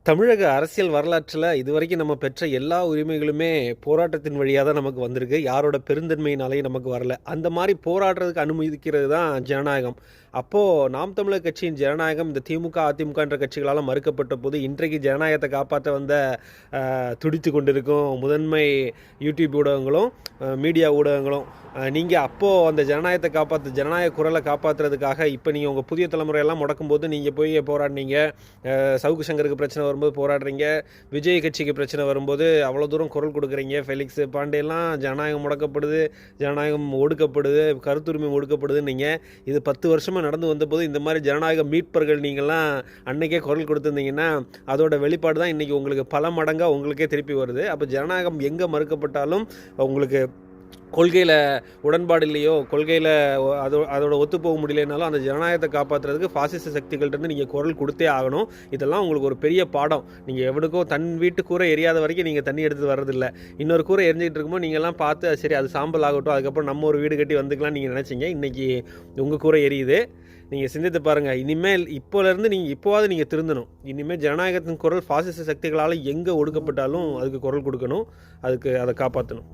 தமிழக அரசியல் வரலாற்றில் இதுவரைக்கும் நம்ம பெற்ற எல்லா உரிமைகளுமே போராட்டத்தின் வழியாக தான் நமக்கு வந்திருக்கு. யாரோட பெருந்தன்மையினாலேயும் நமக்கு வரல. அந்த மாதிரி போராடுறதுக்கு அனுமதிக்கிறது தான் ஜனநாயகம். அப்போது நாம் தமிழர் கட்சியின் ஜனநாயகம் இந்த திமுக, அதிமுகன்ற கட்சிகளால் மறுக்கப்பட்ட போது, இன்றைக்கு ஜனநாயகத்தை காப்பாற்ற வந்த துடித்து கொண்டிருக்கும் முதன்மை யூடியூப் ஊடகங்களும், மீடியா ஊடகங்களும், நீங்கள் அப்போது அந்த ஜனநாயகத்தை ஜனநாயக குரலை காப்பாற்றுறதுக்காக இப்போ நீங்கள் உங்கள் புதிய தலைமுறையெல்லாம் முடக்கும்போது நீங்கள் போய் போராடினீங்க. சவுக்கு சங்கருக்கு பிரச்சனை வரும்போது போராடுறீங்க. விஜய் கட்சிக்கு பிரச்சனை வரும்போது அவ்வளோ தூரம் குரல் கொடுக்குறீங்க. ஃபெலிக்ஸ் பாண்டேலாம் ஜனநாயகம் முடக்கப்படுது, ஜனநாயகம் ஒடுக்கப்படுது, கருத்துரிமை ஒடுக்கப்படுதுன்னு நீங்கள் இது 10 வருஷமாக நடந்து வந்தபோது இந்த மாதிரி ஜனநாயக மீட்பர்கள் நீங்கள்லாம் அன்னைக்கே குரல் கொடுத்துருந்தீங்கன்னா அதோட வெளிப்பாடு தான் இன்றைக்கி உங்களுக்கு பல மடங்காக உங்களுக்கே திருப்பி வருது. அப்போ ஜனநாயகம் எங்கே மறுக்கப்பட்டாலும் உங்களுக்கு கொள்கையில் உடன்பாடு இல்லையோ, கொள்கையில் அதோட ஒத்துப்போக முடியலனாலும் அந்த ஜனநாயகத்தை காப்பாற்றுறதுக்கு பாசிச சக்திகள்கிட்டருந்து நீங்கள் குரல் கொடுத்தே ஆகணும். இதெல்லாம் உங்களுக்கு ஒரு பெரிய பாடம். நீங்கள் எவனுக்கோ தன் வீட்டு கூரை எரியாத வரைக்கும் நீங்கள் தண்ணி எடுத்து வர்றதில்ல. இன்னொரு கூரை எரிஞ்சிக்கிட்டு இருக்கும்போது நீங்கள்லாம் பார்த்து சரி அது சாம்பல் ஆகட்டும், அதுக்கப்புறம் நம்ம ஒரு வீடு கட்டி வந்துக்கலாம் நீங்கள் நினச்சிங்க. இன்றைக்கி உங்கள் கூரை எரியுது. நீங்கள் சிந்தித்து பாருங்கள். இனிமேல் இப்போலேருந்து இப்போவாது நீங்கள் திருந்தணும். இனிமேல் ஜனநாயகத்தின் குரல் பாசிச சக்திகளால் எங்கே ஒடுக்கப்பட்டாலும் அதுக்கு குரல் கொடுக்கணும், அதுக்கு அதை காப்பாற்றணும்.